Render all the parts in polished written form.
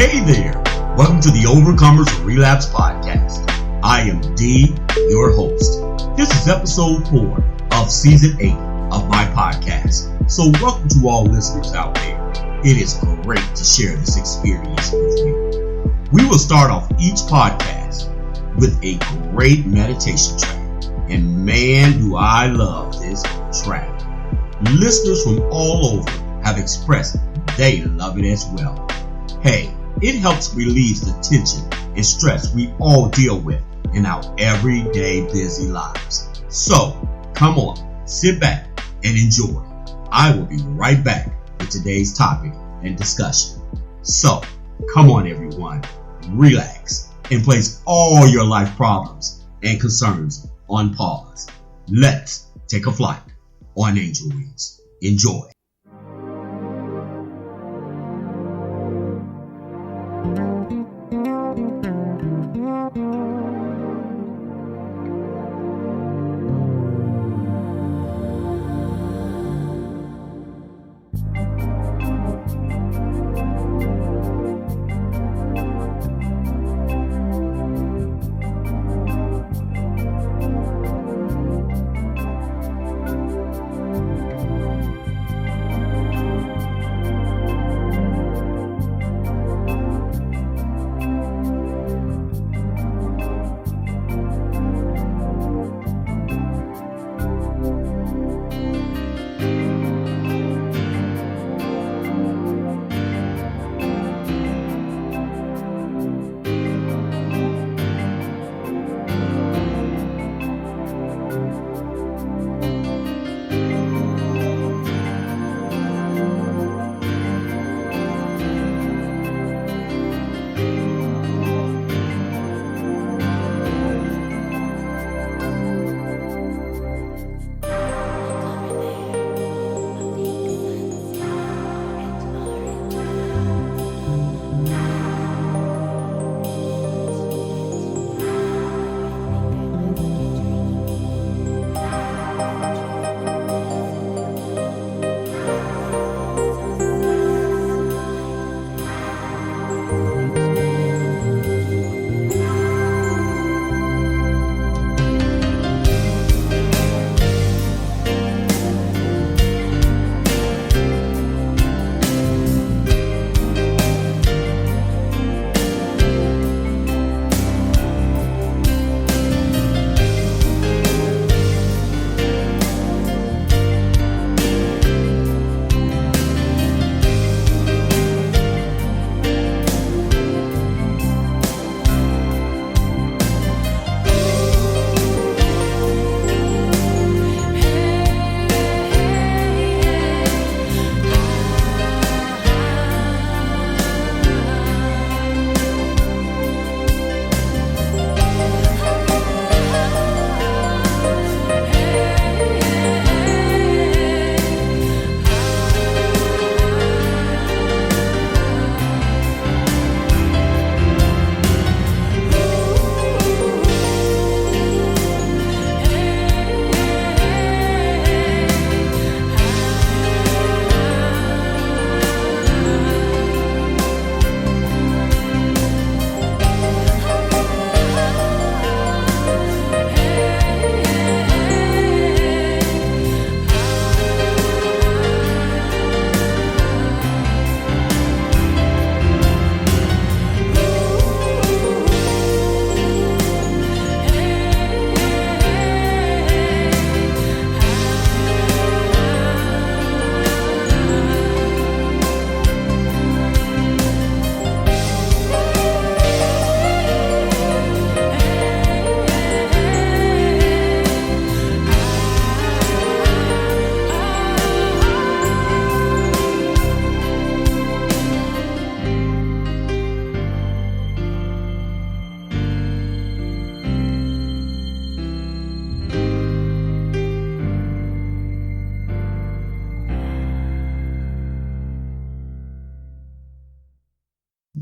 Hey there! Welcome to the Overcomers of Relapse podcast. I am D, your host. This is episode 4 of season 8 of my podcast. So welcome to all listeners out there. It is great to share this experience with you. We will start off each podcast with a great meditation track. And man, do I love this track. Listeners from all over have expressed they love it as well. Hey, it helps relieve the tension and stress we all deal with in our everyday busy lives. So, come on, sit back and enjoy. I will be right back with today's topic and discussion. So, come on everyone, relax and place all your life problems and concerns on pause. Let's take a flight on angel wings. Enjoy.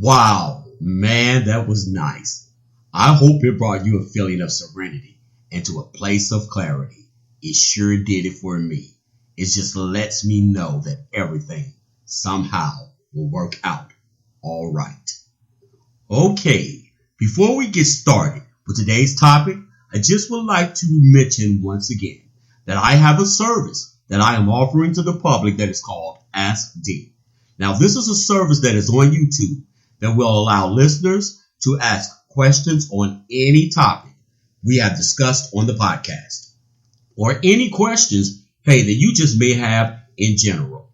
Wow, man, that was nice. I hope it brought you a feeling of serenity into a place of clarity. It sure did it for me. It just lets me know that everything somehow will work out all right. Okay, before we get started with today's topic, I just would like to mention once again that I have a service that I am offering to the public that is called Ask D. Now, this is a service that is on YouTube that will allow listeners to ask questions on any topic we have discussed on the podcast, or any questions, that you just may have in general.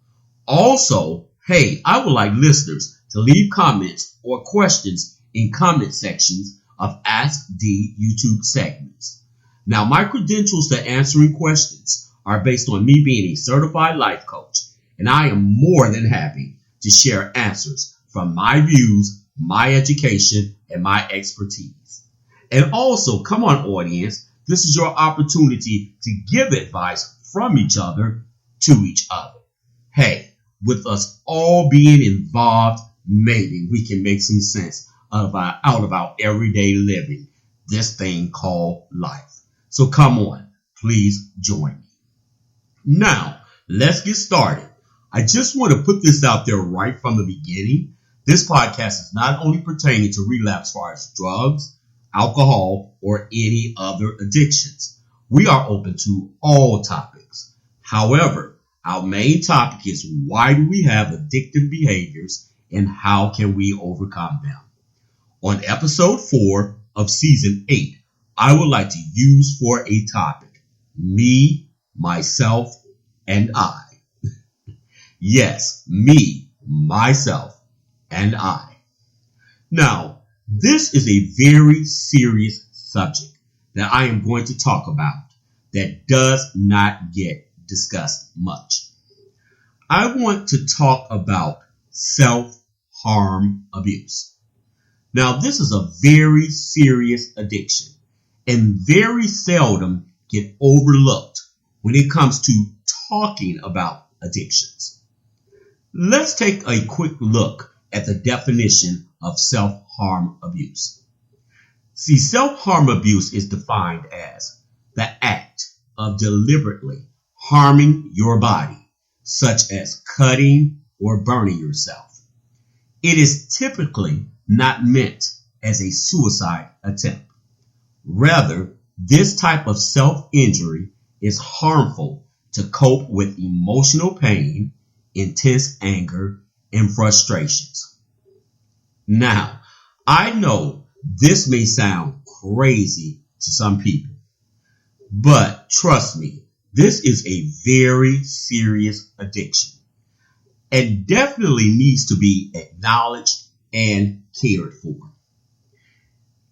Also, I would like listeners to leave comments or questions in comment sections of Ask D YouTube segments. Now, my credentials to answering questions are based on me being a certified life coach, and I am more than happy to share answers from my views, my education, and my expertise. And also, come on, audience, this is your opportunity to give advice from each other to each other. With us all being involved, maybe we can make some sense out of our everyday living, this thing called life. So come on, please join me. Now, let's get started. I just want to put this out there right from the beginning. This podcast is not only pertaining to relapse as far as drugs, alcohol, or any other addictions. We are open to all topics. However, our main topic is why do we have addictive behaviors and how can we overcome them? On episode 4 of season 8, I would like to use for a topic, me, myself, and I. Yes, me, myself, and I. Now, this is a very serious subject that I am going to talk about that does not get discussed much. I want to talk about self-harm abuse. Now, this is a very serious addiction and very seldom get overlooked when it comes to talking about addictions. Let's take a quick look at the definition of self-harm abuse. See, self-harm abuse is defined as the act of deliberately harming your body, such as cutting or burning yourself. It is typically not meant as a suicide attempt. Rather, this type of self-injury is harmful to cope with emotional pain, intense anger, and frustrations. Now, I know this may sound crazy to some people, but trust me, this is a very serious addiction and definitely needs to be acknowledged and cared for.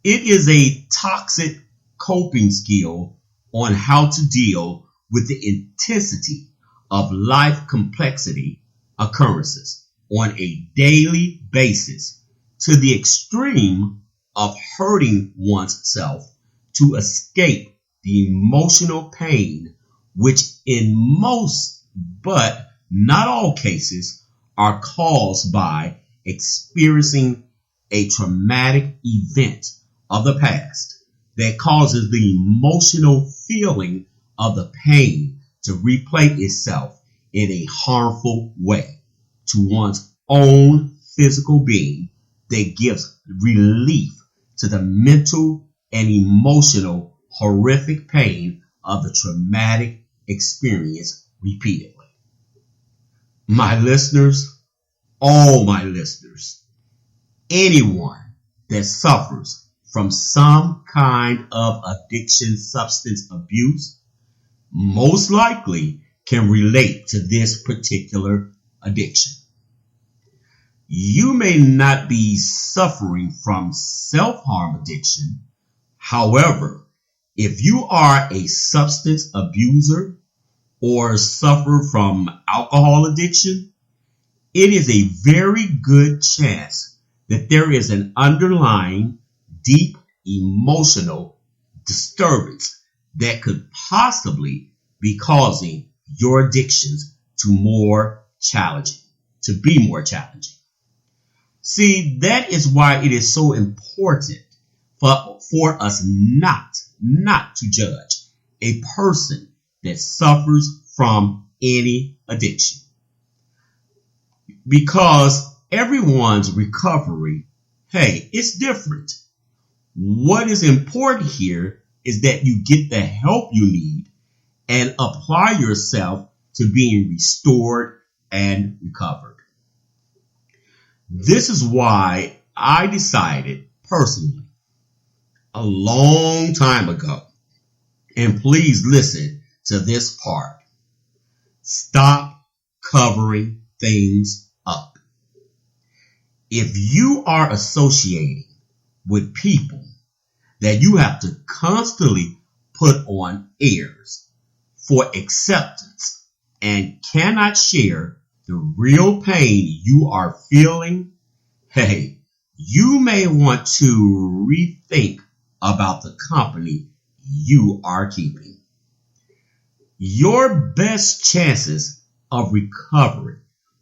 It is a toxic coping skill on how to deal with the intensity of life complexity occurrences on a daily basis to the extreme of hurting oneself to escape the emotional pain which in most, but not all cases, are caused by experiencing a traumatic event of the past that causes the emotional feeling of the pain to replay itself in a harmful way to one's own physical being that gives relief to the mental and emotional horrific pain of the traumatic experience repeatedly. My listeners, all my listeners, anyone that suffers from some kind of addiction, substance abuse, most likely can relate to this particular addiction. You may not be suffering from self-harm addiction. However, if you are a substance abuser or suffer from alcohol addiction, it is a very good chance that there is an underlying deep emotional disturbance that could possibly be causing your addictions to be more challenging. See, that is why it is so important for us not to judge a person that suffers from any addiction. Because everyone's recovery Hey, it's different. What is important here is that you get the help you need and apply yourself to being restored and recovered. This is why I decided personally a long time ago, and please listen to this part, stop covering things up. If you are associating with people that you have to constantly put on airs for acceptance and cannot share the real pain you are feeling, hey, you may want to rethink about the company you are keeping. Your best chances of recovery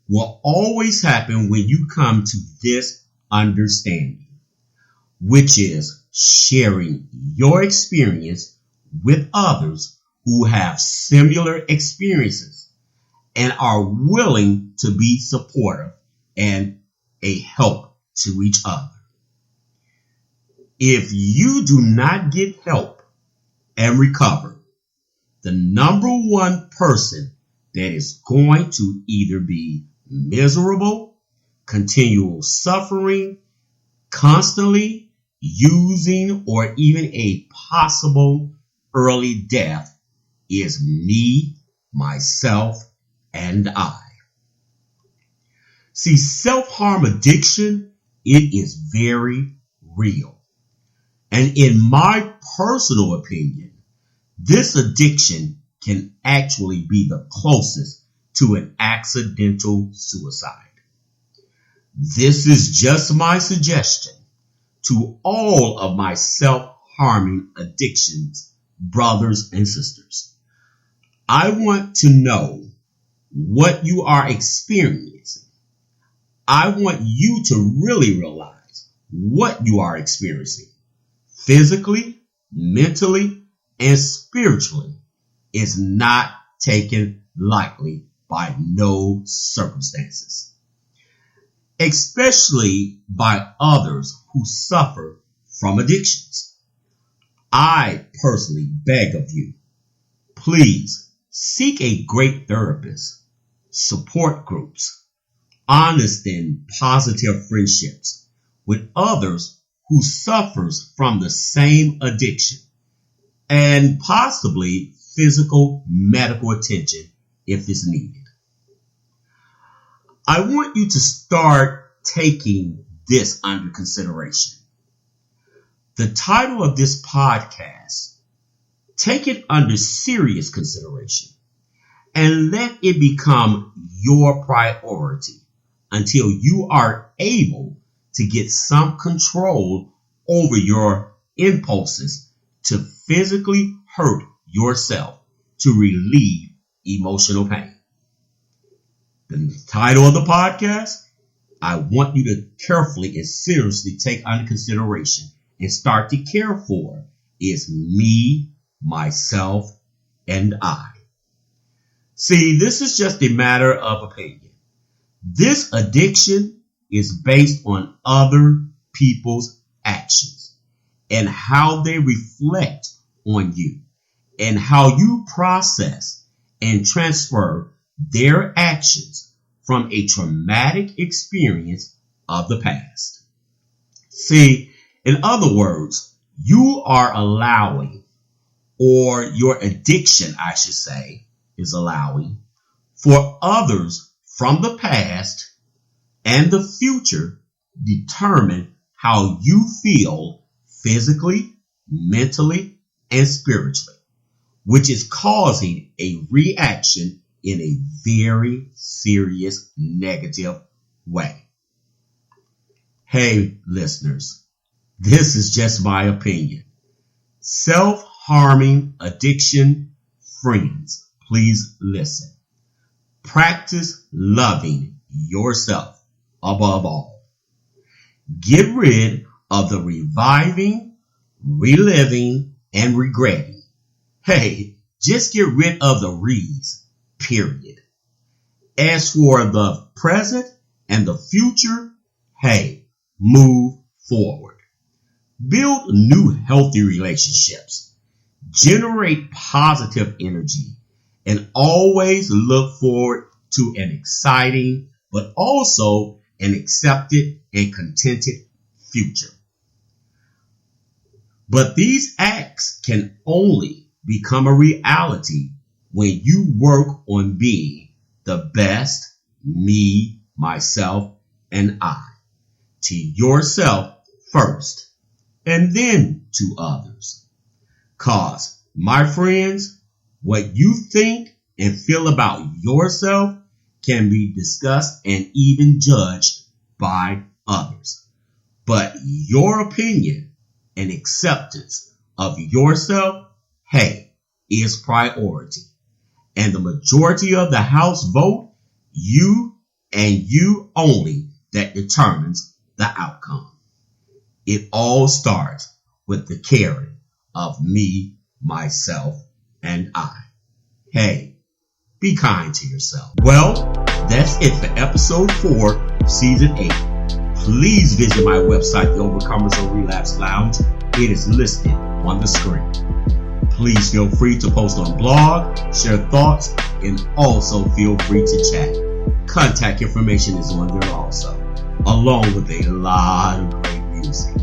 will always happen when you come to this understanding, which is sharing your experience with others who have similar experiences and are willing to be supportive and a help to each other. If you do not get help and recover, the number one person that is going to either be miserable, continual suffering, constantly using, or even a possible early death is me, myself, and I. See, self-harm addiction, it is very real. And in my personal opinion, this addiction can actually be the closest to an accidental suicide. This is just my suggestion to all of my self-harming addictions, brothers and sisters. I want to know what you are experiencing. I want you to really realize what you are experiencing. Physically, mentally, and spiritually is not taken lightly by no circumstances, especially by others who suffer from addictions. I personally beg of you, please seek a great therapist, support groups, honest and positive friendships with others who suffers from the same addiction, and possibly physical medical attention if it's needed. I want you to start taking this under consideration. The title of this podcast, take it under serious consideration and let it become your priority until you are able to get some control over your impulses to physically hurt yourself to relieve emotional pain. The title of the podcast, I want you to carefully and seriously take under consideration and start to care for, is me, myself, and I. See, this is just a matter of opinion. This addiction is based on other people's actions and how they reflect on you and how you process and transfer their actions from a traumatic experience of the past. See, in other words, you are allowing, or your addiction, I should say, is allowing for others from the past and the future determine how you feel physically, mentally, and spiritually, which is causing a reaction in a very serious negative way. Hey, listeners, this is just my opinion. Self-harming addiction friends, please listen. Practice loving yourself above all. Get rid of the reviving, reliving, and regretting. Hey, just get rid of the re's, period. As for the present and the future, hey, move forward. Build new healthy relationships. Generate positive energy and always look forward to an exciting but also an accepted and contented future. But these acts can only become a reality when you work on being the best me, myself, and I, to yourself first, and then to others. 'Cause, my friends, what you think and feel about yourself can be discussed and even judged by others. But your opinion and acceptance of yourself, hey, is priority. And the majority of the House vote, you and you only, that determines the outcome. It all starts with the caring of me, myself, and I. Hey, be kind to yourself. Well, that's it for episode 4, season 8. Please visit my website, the Overcomers of Relapse Lounge. It is listed on the screen. Please feel free to post on blog, share thoughts, and also feel free to chat. Contact information is on there also, along with a lot of great music.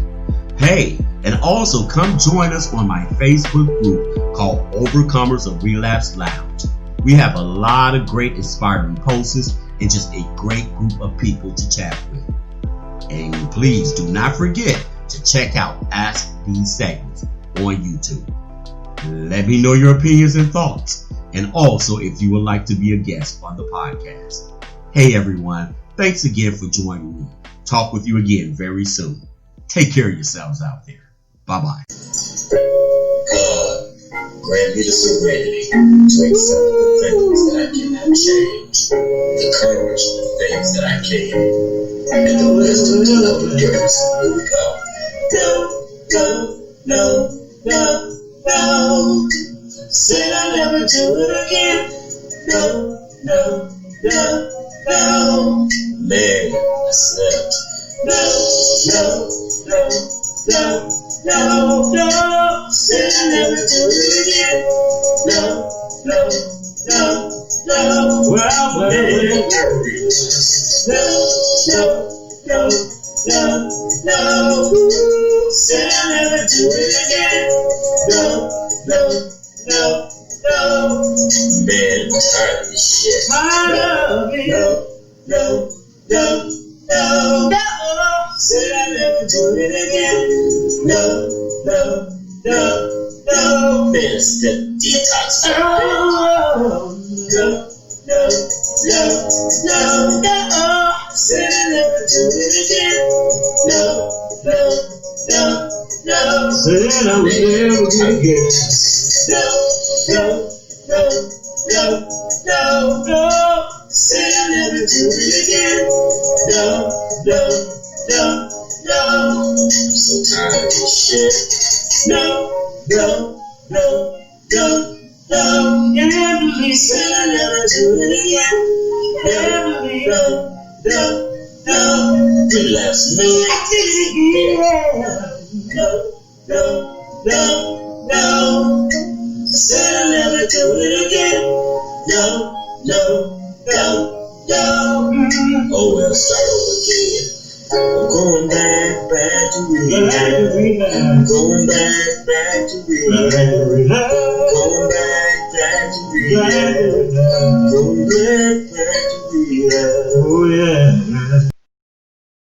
Hey, and also come join us on my Facebook group called Overcomers of Relapse Lounge. We have a lot of great inspiring posts and just a great group of people to chat with. And please do not forget to check out Ask These Segments on YouTube. Let me know your opinions and thoughts, and also if you would like to be a guest on the podcast. Hey everyone, thanks again for joining me. Talk with you again very soon. Take care of yourselves out there. Bye-bye. God, grant me the serenity to accept the things that I cannot change, the courage for the things that I can, and the wisdom to know the difference. Here we go. No. Said I'll never do it again. No. Man, I slept. No. Said I'll never do it again. No. Well, no. Said I'll never do it again. No. Man, I'm tired of this shit. Tired of it. No. Said I'll never do it again. No. Man, it's the detox. No. Said I'll never do it again. No. Said I would never do it again. No. Said I'll never do it again. No. I'm so tired of this shit. No. Emily Said I'll never do it again. No. Relapse, man. No. Said I'll never do it again. No. Oh, well, start over again. I'm going back to relapse. Going back to relapse. Going back to relapse. Going back to relapse. Oh yeah.